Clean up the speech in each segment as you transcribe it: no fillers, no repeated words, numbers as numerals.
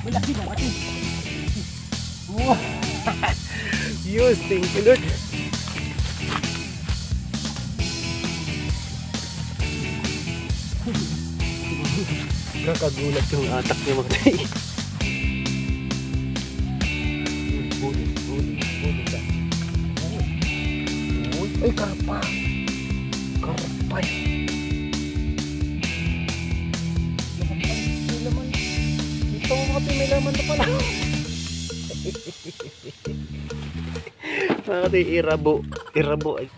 Malaki na, malaki. Wow. Yes, thank you Lord. Kakagulat yung atak niya mga tay. Bulit ka. Uy, ay karpa. Karpa. May laman. Ito mga tay, may laman na pala. Mga tay, irabo. Irabo ay.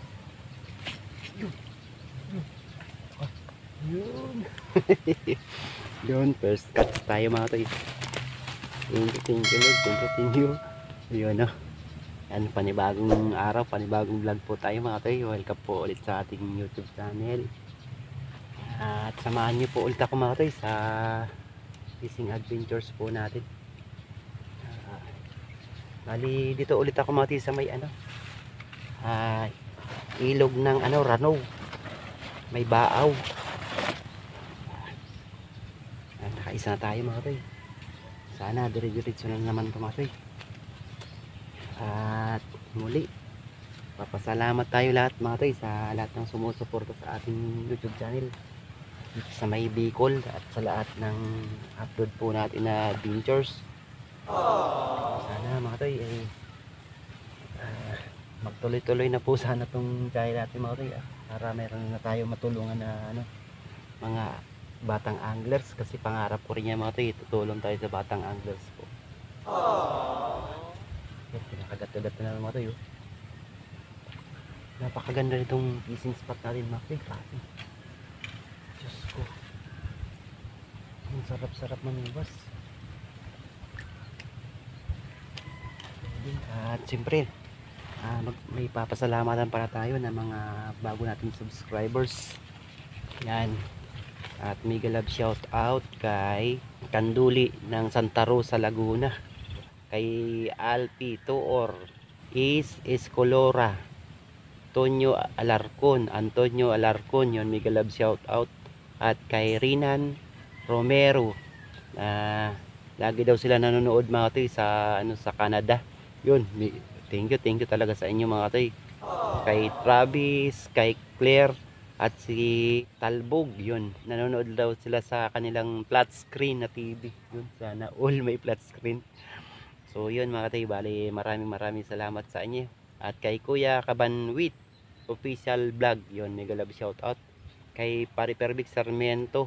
Yun. Yun, first catch tayo mga tay. Thank you Lord, continue. Yun o. Yan, panibagong araw, panibagong vlog po tayo mga tay. Welcome po ulit sa ating YouTube channel. At samahan niyo po ulit ako mga tay sa fishing adventures po natin. Bali dito ulit ako mga tay sa may ilog ng Rano. May baaw. Nakaisa na tayo mga tay. Sana dire-diretso na naman ito mga tay. At muli papasalamat tayo lahat mga tay sa lahat ng sumusuporta sa ating YouTube channel dito sa may Bicol at sa lahat ng upload po natin na adventures. Sana mga tay magtuloy-tuloy na po sana itong channel natin mga tay para meron na tayo matulungan na mga batang anglers, kasi pangarap ko rin yan mga tay, tutulong tayo sa batang anglers po. Pinakagat-gat na lang mga tay. Napakaganda nitong fishing spot natin mga tay. Grabe, Diyos ko, ang sarap-sarap maniwas. At siyempre may papasalamatan para tayo ng mga bago nating subscribers. Yan. At mega love shout out kay Kanduli ng Santa Rosa, Laguna, kay Alpi Tuor, Escolora, Antonio Alarcon, yun, mega love shout out. At kay Rinan Romero, lagi daw sila nanonood mga tay sa Canada. Yun, thank you talaga sa inyo mga tay. Kay Travis, kay Claire at si Talbog, yun, nanonood daw sila sa kanilang flat screen na TV. Yun, sana all may flat screen. So yun mga tay, bali maraming salamat sa inyo. At kay Kuya Kabanwit official vlog, yun, mega love shout out. Kay Pari Pervic Sarmiento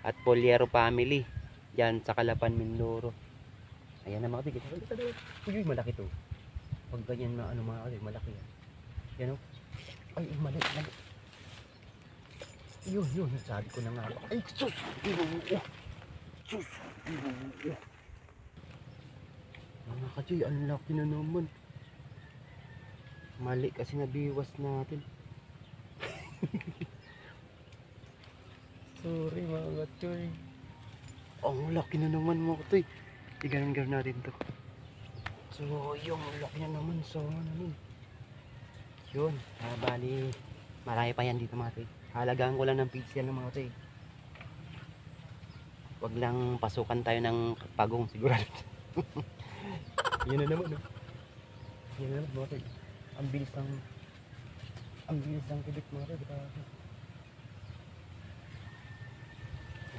at Poliero family dyan sa Calapan, Mindoro. Ayan na mga tay. Uy, malaki to. Pag ganyan na mga tay, malaki yan. Yan o. Ay, mali. Yun, sabi ko na nga. Ay, sus! Sus! Mga kachay, ang laki na naman. Mali kasi nabiwas natin. Sorry mga kachay. Ang laki na naman mga kachay. Iganan natin to. So, yung laki na naman. So, yun. Bali, marami pa yan dito mga kachay. Halagaan ko lang ng page yan ng mga tay. Wag lang pasukan tayo ng pagong sigurado. Yan na naman. Yan na naman mga tay. Ang bilis ng kibit mga tay.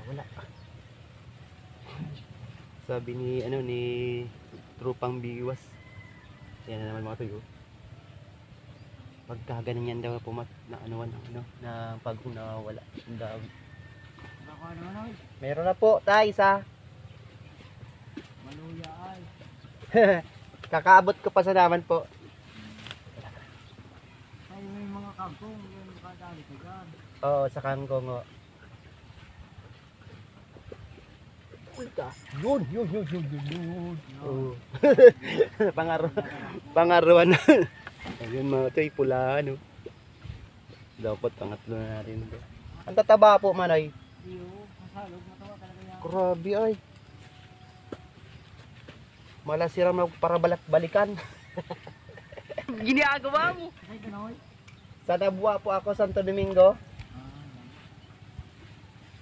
Wala. Sabi ni Tropang Biwas. Yan na naman mga tay. Pagka ganun yan daw na pagong nawawala ang dami. Meron na po tayo isa. Maluya ay. Kakaabot ko pa sa naman po. Ay may mga kangkong yung kadali ko dyan. Oo, sa kangkong o. Yun. Oo. Pangaruan na. Ayun mga tay, pula dapat pangatlo na natin ito. Ang tataba po manay. Iyo, masalog, matawa talaga yan. Grabe ay. Malasiram na para balikan. Ginagawa mo. Ay, ganoy. Sa Nabua po ako, Santo Domingo.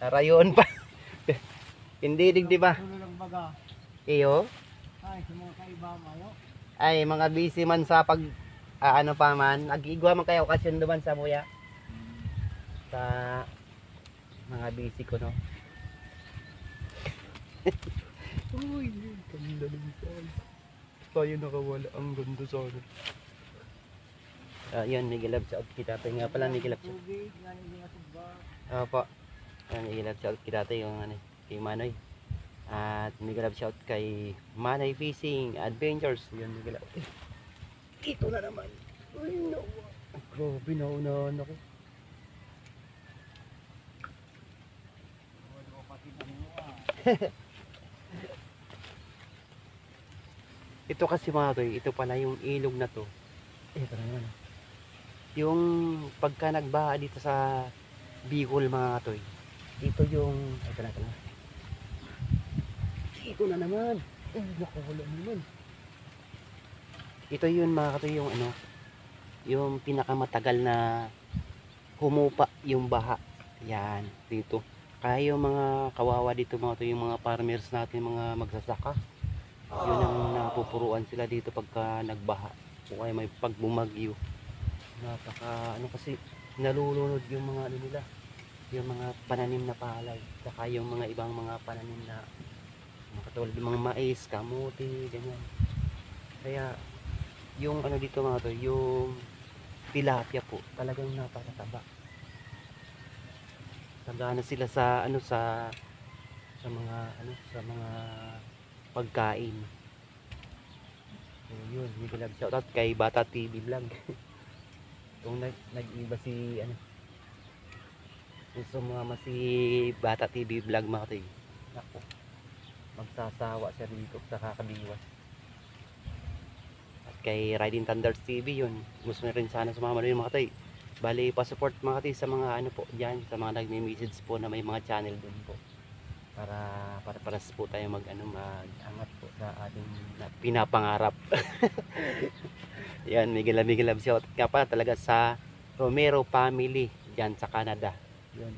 Rayon pa. Hindi digdi ba? Tulo lang baga. Iyo? Ay, sa mga kaiba mayo. Ay, mga busy man sa pag, ano pa man, nag-igwa man kayo okasyon duman sa muya. Sa mga busy ko, no? Uy, ganda ng size. Tayo nakawala, ang ganda sana. Yan, nagilab sa out kita. Nga pala, nagilab sa... Tubig, yan hindi natugba. Opo. Yan, nagilab sa out kita yung ano, kay Manoy. At nagilab shout kay Manoy Fishing Adventures. Yan, nagilab. Ito na naman. Ay, nawa. Grabe, naunahan ako. Wala ko pati na mo. Ito kasi mga toy, ito pala yung ilog na to. Ito na naman. Yung pagka nagbaha dito sa Bicol mga toy. Dito yung, ito na, ito na. Ito na naman. Eh, nakawala naman. Ito yun mga katoy, yung ano, yung pinakamatagal na humupa yung baha. Yan, dito. Kaya yung mga kawawa dito mga toy, yung mga farmers natin, mga magsasaka. Yun ang napupuruan sila dito pagka nagbaha o kaya may pagbumagyo. Napaka ano kasi nalulunod yung mga ano nila, yung mga pananim na palay, saka yung mga ibang mga pananim na katulad ng mga mais, kamote, ganyan. Kaya yung ano dito mga to, yung tilapia po talagang napakataba. Tagana sila sa ano sa mga ano sa mga pagkain. So yun, nag shoutout kay Bata TV Vlog. Kung nag-iba si ano, gusto mo si Bata TV Vlog mga toy. Nako, magsasawa siya dito sa kakadiwas. At kay Riding Thunders TV yun, gusto na rin sana sumama rin mga toy. Bali pa-support mga toy sa mga ano po diyan, sa mga nagme-message po na may mga channel doon po. Para po tayo mag-angat po sa ating pinapangarap. Yan, migilab shout nga pa talaga sa Romero family diyan sa Canada. Yun.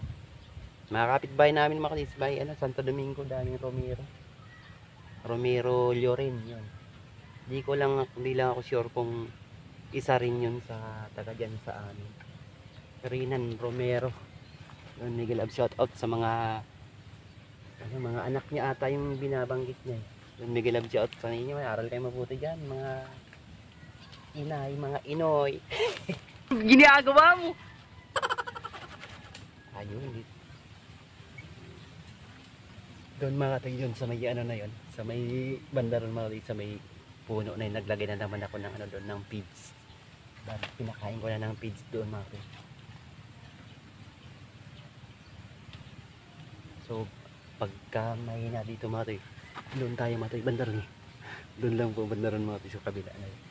Mga kapitbahay namin mga katisbay, ano, Santo Domingo, daming Romero Lloren, yun. Hindi lang ako sure kung isa rin yun sa taga diyan sa amin. Rinan Romero. Yun, migilab shout out sa mga anak niya ata yung binabanggit niya. Yung Miguel Love shout sa inyo, may aral kayo mabuti dyan, mga inay, mga inoy. Ginagawa mo! Ayun, doon mga tayo yun sa may ano na yun, sa may bandaron mga tayo, sa may puno na yun, naglagay na naman ako ng ano doon, ng feeds. Pinakain ko na ng feeds doon mga tayo. So, pagka mahina dito mga toy, doon tayo mga toy, bandaron eh. Doon lang po bandaron mga toy sa kabila na yun.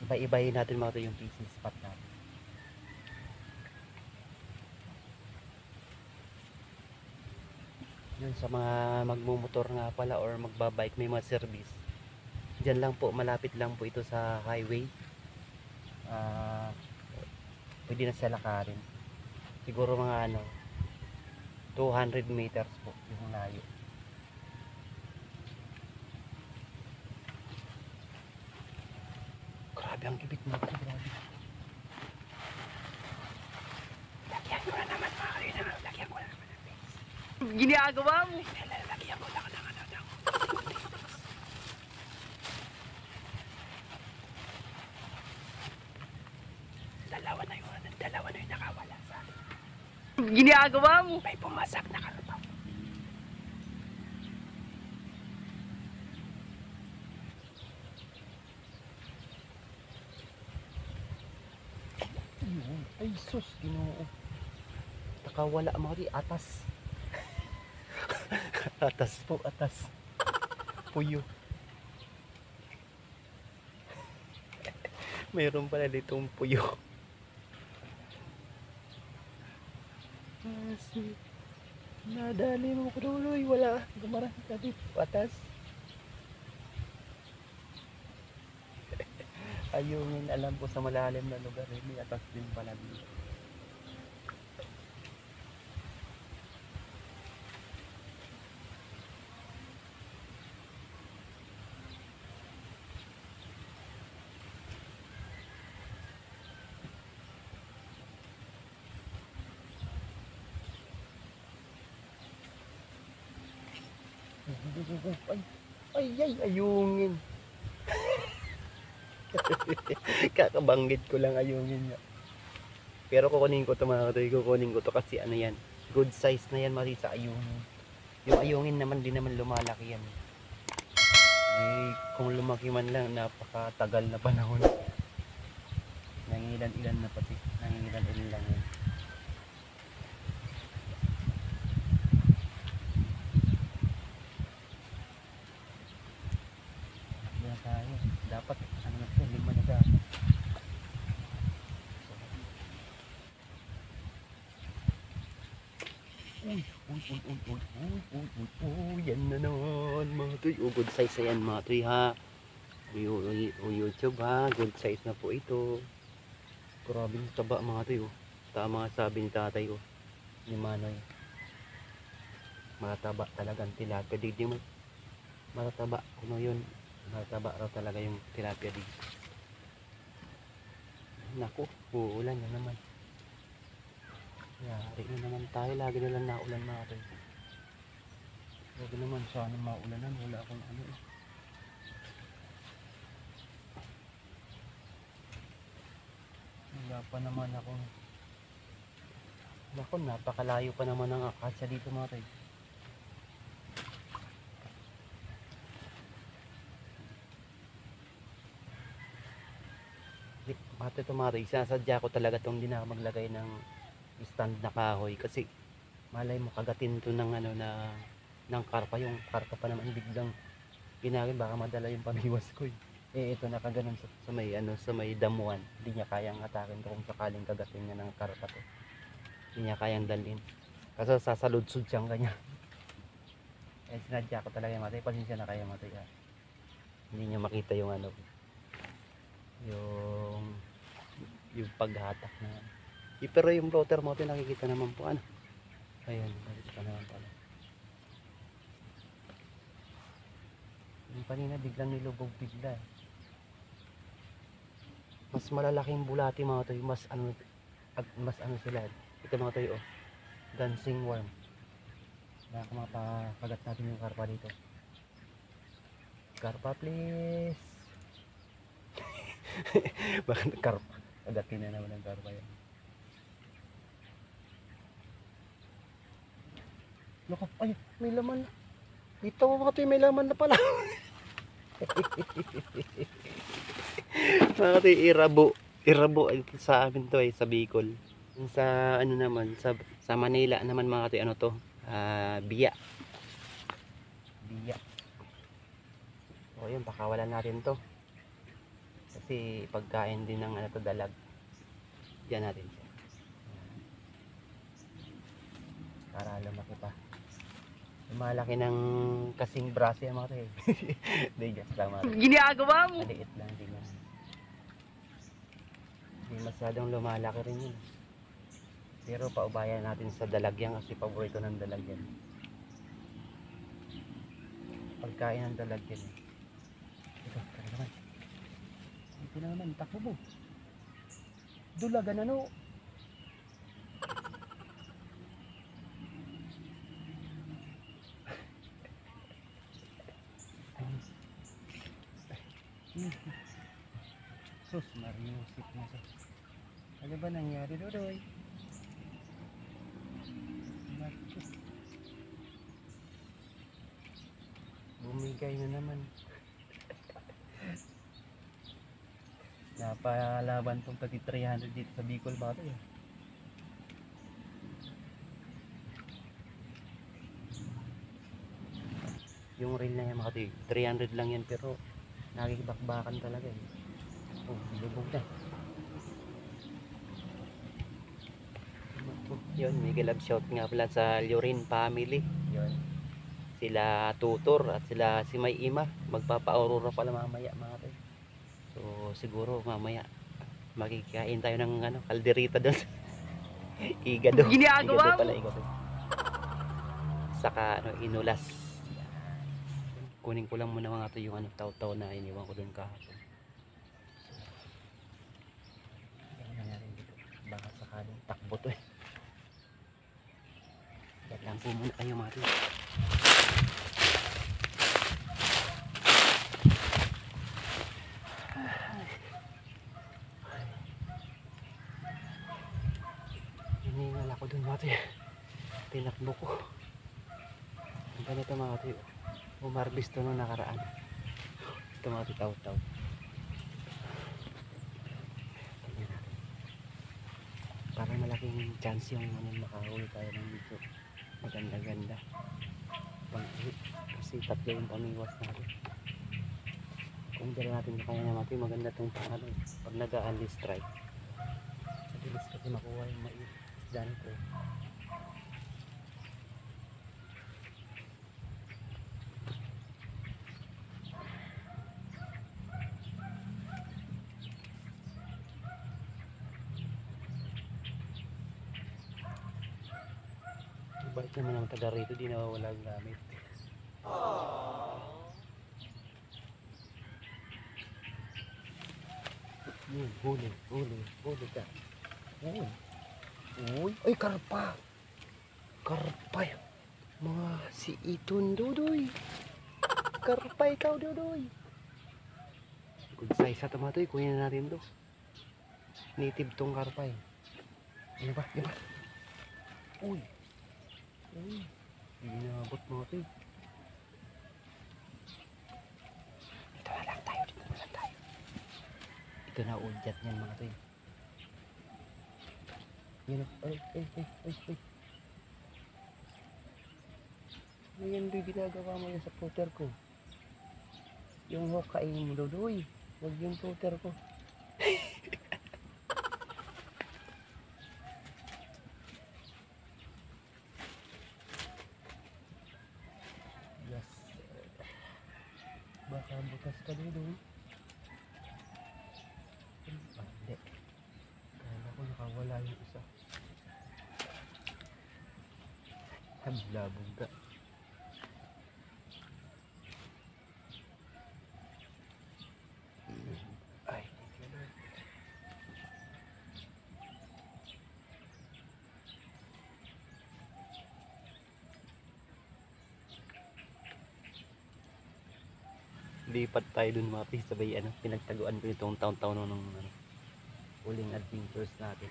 Iba-ibahin natin mga toy yung fishing spot natin. Yun sa mga magmumotor nga pala or magbabike, may mga service. Diyan lang po, malapit lang po ito sa highway. Pwede na siya lakarin. Siguro mga ano 200 meters po yung layo. Grabe ang kibit mo, grabe. Lagyan ko na naman mga kalina, lagyan ko na naman ng base. Ginagawa mo? Lagyan ko lang ng ano ng dalawa na yung nakawala sa akin. Ginagawa mo? May pumasak na karpaw. Ay sus, Ginoo. Nakawala mga di atas. Atas po, atas. Puyo. Mayroon pala ditong puyo. Nadali mo ko tuloy, wala gumarang kasi patas. Ayun, alam ko sa malalim na lugar, may atas din pala dito. Ay, ayungin. Kakabanggit ko lang ayungin niya. Pero kukunin ko to mga katoy, kukunin ko to kasi ano yan. Good size na yan mali sa ayungin. Yung ayungin naman di naman lumalaki yan. Eh, kung lumaki man lang, napakatagal na panahon. Nangingilan-ilan na pati. Nangingilan-ilan lang yan. Diyan tayo. Dapat, ano na ito, 5 na dapat. Yan na naman mga tuy. Good size na yan mga tuy ha. YouTube ha. Good size na po ito. Grabe yung taba mga tuy. Tama sabi ni tatay ni Manoy. Mataba talagang tilapia. Di mo mataba. Ano yun? Mataba raw talaga yung tilapia dito. Naku, uulan na naman. Yari na naman tayo. Lagi na lang naulan mga tuy. Lagi naman sana maulanan. Wala akong ano eh. Wala pa naman akong. Naku, napakalayo pa naman ang akasya dito mga tay. Mati ito mga tay, sinasadya ko talaga itong di na maglagay ng stand na kahoy kasi malay mo kagatin to ng ano na ng karpa. Yung karpa pa naman biglang ginagin, baka madala yung pamiwas ko eh. Eh ito nakaganon sa may ano, sa may damuhan, hindi niya kayang atakin to kung sakaling kagatin niya ng karpa to. Hindi niya kayang dalhin kasi sasaludsod siyang ganyan. Eh sinadya ko talaga yung matay, pasensya na kayo matay ha. Hindi niya makita yung ano, yung paghatak na pero yung floater mo nakikita naman po ano. Ayun, nakikita naman pala. Yung kanina biglang nilubog bigla. Mas malalaking bulati mga toy, mas ano sila. Ito mga toy dancing worm. Baka mapakagat natin yung karpa dito. Karpa please. Bakit karpa? Agatin na naman ang karpa yan. Naku, ay, may laman na. Dito mga toy, may laman na pala. Mga toy, irabo sa amin to sa Bicol. Sa ano naman, sa Manila naman mga toy, ano to, biya. O yun, pakawalan natin to. Kasi pagkain din ng ano to, dalag. Diyan natin siya. Para lumaki pa. Malaki ng kasing braso yan mga tayo. Hindi, just lang mga tayo. Ginagawa mo? Maliit lang din yan. Hindi masyadong lumalaki rin yun. Pero paubayan natin sa dalagyan kasi paborito ng dalagyan. Pagkain ng dalagyan. Ito, tara naman. Ito na naman, takbo mo. Dulagan ano. Sus, mariusip na sa. Ano ba nangyari dodoy? Bumigay na naman. Napalaban tong 300 dito sa Bicol ba ito eh. Yung reel na yan mga katoy, 300 lang yan pero nakikibakbakan talaga eh. Oh, lubog na. Yun, mega love shout nga pala sa Llorin family. Yun. Sila Tutor at sila si May Ima. Magpapa-aurora pala mamaya mga katoy. So siguro mamaya makikain tayo ng ano, kalderita doon. Igado. Ginagawa mo? Pala igado. Saka ano, inulas. Kunin ko lang muna mga to yung ano, taw-taw na iniwan ko doon kahapon. Yan nangyari dito. Baka sakaling takbo to eh. Yan lang po muna kayo mga to. ako dun mga toy. Tinakbo ko. Ang ganito mga toy. Umarbis to nung nakaraan. Ito mga toy, taw-taw. Tingnan natin. Parang malaking chance yung makahuli tayo ng dito. Maganda-ganda. Kasi tatlo yung pamiwas natin. Kung dala natin kaya na mga toy, maganda itong pag nag-a-unli strike. Mabilis kasi makuha yung maisdan ko. Bait naman ang taga rito, di nawawala ang gamit. Yun, huli ka. Uy, ay karpa. Karpa yun. Mga si Iton Dudoy. Karpa ikaw Dudoy. Good size sa tomato, kunin na natin to. Native tong karpa eh. Ano ba? Ano ba? Uy. Hindi nakabot mga to eh. Dito na lang tayo. Ito na udyat niyan mga to eh. Yan o. Ay. Ano yan doy, ginagawa mo yan sa footer ko? Yung hook kainin mo doy. Huwag yung footer ko. Yes. Baka butas ka doy. Hindi. Kala ko nakawala yung isa. Hablabog ka. Ay, lipat tayo dun mga pis, sabay pinagtaguan ko itong taon-taon nung huling adventures natin.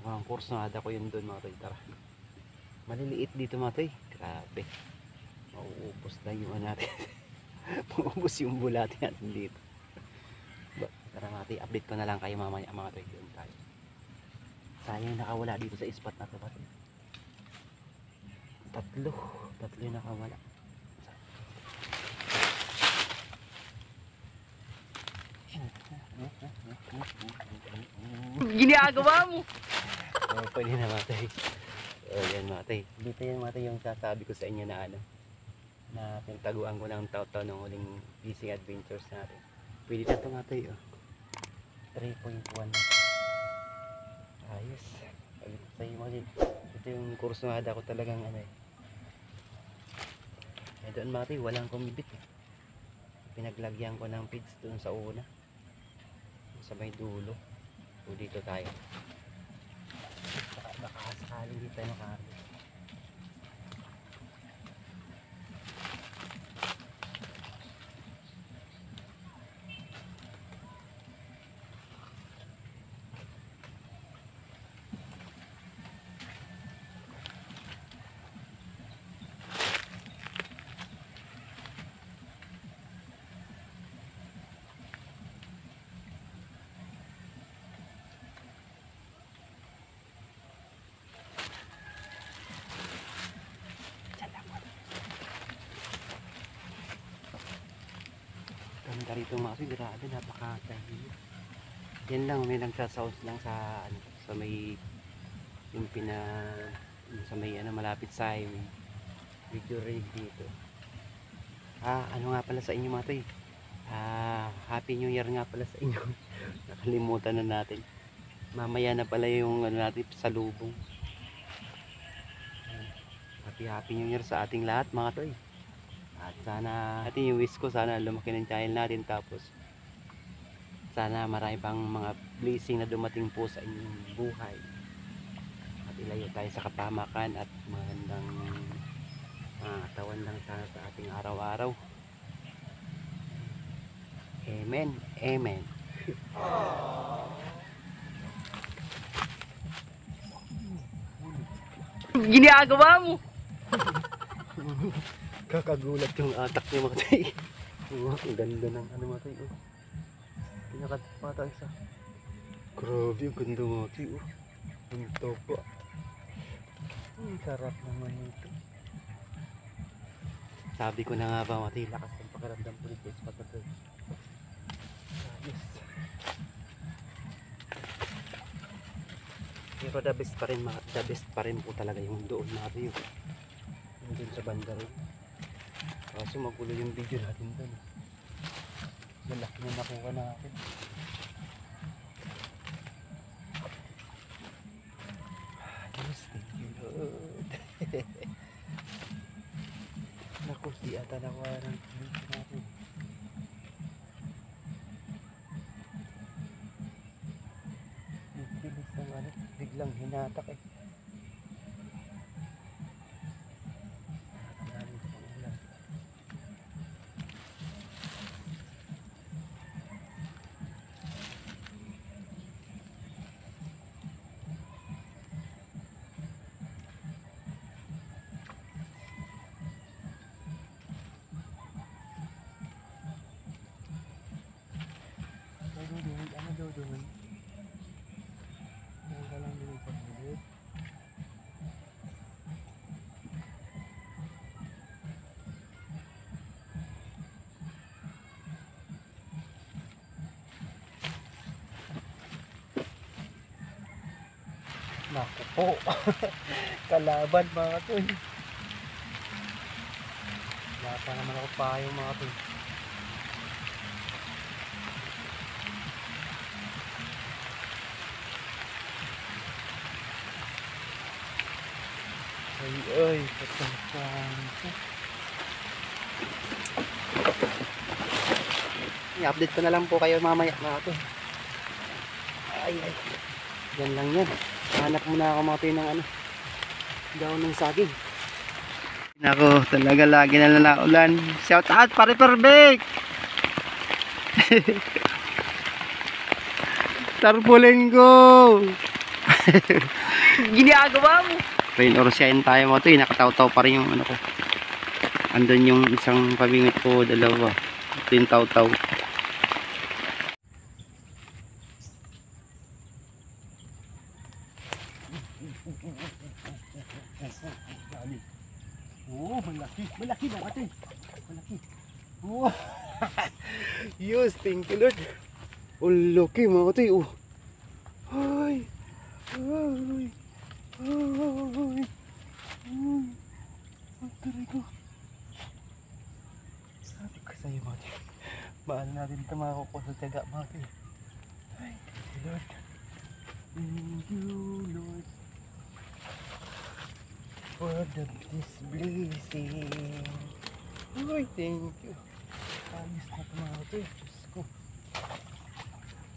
Mga kursonada ko yun dun mga toy. Tara, maliliit dito mga toy, grabe, mauubos na yung natin. Mauubos yung bulati natin dito. Tara mga toy, update ko na lang kayo mamaya mga toy. Doon tayo, sayang nakawala dito sa spot na to mga toy. Tatlo yung nakawala. Ginagawa mo. Oh, pwede na matay. Oh, yan matay. Dito yan matay yung sasabi ko sa inyo na na pintaguan ko ng taon-taon ng huling fishing adventures natin. Pwede na ito matay. Oh. 3.1. Ayos. Pwede sa iyo mga ito yung kursonada ko talagang doon matay, walang kumibit eh. Pinaglagyan ko ng feeds doon sa una. Sa may dulo. So dito tayo. Baka sakaling dito tayo makaharvest. Ganda rito mga kasi grabe, napakatayo. Yan lang, may nagsasounds lang sa sa may yung sa may malapit sa highway. Video rig dito. Ano nga pala sa inyo mga toy? Happy New Year nga pala sa inyo. Nakalimutan na natin. Mamaya na pala yung natin sa lubong. Happy New Year sa ating lahat mga toy. At sana ating yung wish ko, sana lumaki ng channel natin, tapos sana marami pang mga blessing na dumating po sa inyong buhay. At ilayo tayo sa kapahamakan at magandang katawan lang sana sa ating araw-araw. Amen. Amen. Ginagawa mo. Kakagulat yung atak niya mga tay. Ang ganda ng ano mga tay. Pinakapata isa. Grabe, ang ganda mga tay. Ang topo. Ang sarap naman ito. Sabi ko na nga ba mga tay, lakas ng pakiramdam ko dito sa patatoy. Ayos. Pero the best pa rin, the best pa rin po talaga yung doon na view. Yung doon sa banda rin. Kaso magulo yung video natin doon. Malaki na nakuha natin. Ayos, thank you Lord. Naku, di ata nakuha ng video natin. Bilis ng ano, biglang hinatak eh. Ano daw doon? Ano ka lang din sa bulit? Naku po. Kalaban mga to. Wala pa naman ako payo mga to. Ay, patangkan ko. I-update ko na lang po kayo mamaya mga to. Ay. Yan lang yan. Hanap muna ako mga to ng ano. Daon ng saging. Nako, talaga lagi na lang naulan. Shout out pare Perfect. Tarpulin ko. Ginagawa mo. Rain or shine tayo mga to. Nakataw-taw pa rin yung ano ko. Andun yung isang pabingit ko, dalawa. Ito yung taw-taw. Oh, malaki. Malaki na ate. Malaki. Oh. Yes, thank you Lord. Oh, laki mga ate. Oh. Ay. Ay. Ay. Ang taray ko. Sabi ko sa'yo mga ate. Mahal natin ito mga kuko sa tiyaga mga ate. Ay, thank you Lord. Thank you Lord. For this blessing. Ay, thank you. Ayos na ito mga ate. Diyos ko.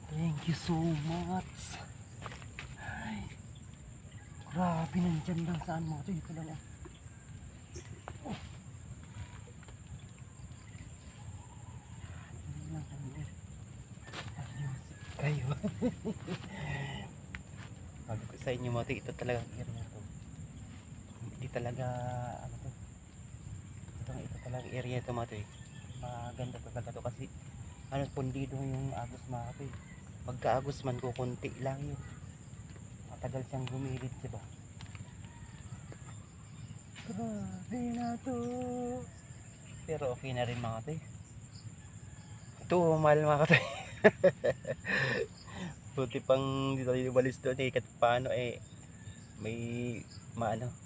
Thank you so much. Ay. Grabe, nandyan lang saan mga ate. Ito lang ah. Oh. Hindi lang kami eh. Ayos kayo. Sabi ko sa inyo mga ate, ito talagang area to. Hindi talaga ano to. Ito talagang area to mga ate. Maganda to talaga to kasi ano, pundido yung agos mga ate. Pagka agos man ko konti lang yun. Matagal siyang gumilid, diba? Grabe na to. Pero okay na rin mga ate. Ito, mahal mga ate. Buti pang dito tayo balis doon eh. Kahit paano eh. May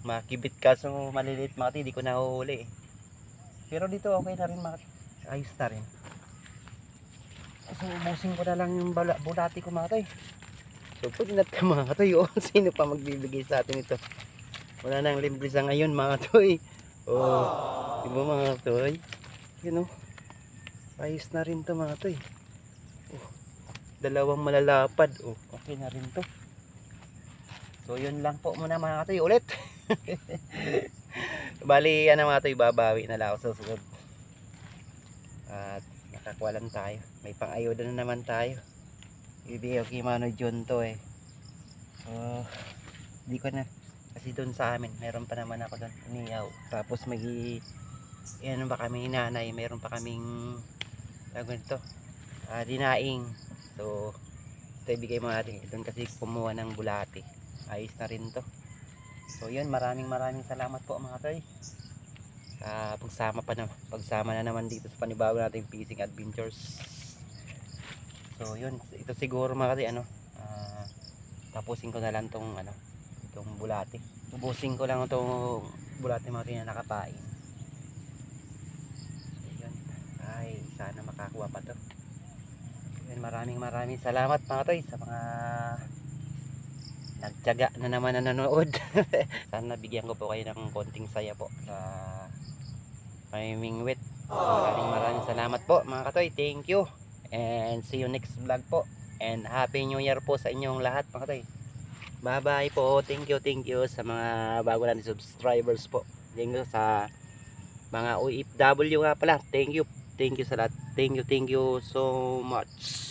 makibit kaso maliliit mga ate. Di ko nahuhuli eh. Pero dito okay na rin mga ate. Ayos na rin. So ubusin ko na lang yung bulati ko mga ate. So pag inat ka mga ate. Oh, sino pa magbibigay sa atin ito? Wala nang libre sa ngayon mga ate. Oh, diba mga ate? You know, ayos na rin to mga ate. Oh, dalawang malalapad. Oh, okay na rin to. So yun lang po muna mga ate ulit. Bali ano mga ate, babawi na lang ako sa susunod. At nakakuha lang tayo. May pang-ayuda na naman tayo. Ibigay ko kay Mano John to eh. So, di ko na. Kasi kasi doon sa amin meron pa naman ako doon inihaw. Tapos may ano ba kami nanay, meron pa kaming tawag nito, dinaing. So ito ibigay mo natin doon kasi kumuha ng bulate. Ayos na rin to. So yun, maraming salamat po mga toy. Pagsama na naman dito sa panibago nating fishing adventures. So yun, ito siguro mga toy tapusin ko na lang tong itong bulate. Ubusin ko lang itong bulate mga toy na nakapain. So yun, ay sana makakuha pa to. Yun, maraming salamat mga toy sa mga nagtiyaga na naman na nanonood. Sana bigyan ko po kayo ng konting saya po sa Mimingwit. Maraming salamat po mga katoy. Thank you and see you next vlog po, and happy new year po sa inyong lahat mga katoy. Bye bye po. Thank you sa mga bago natin subscribers po. Thank you sa mga OFW nga pala. Thank you sa lahat. Thank you so much.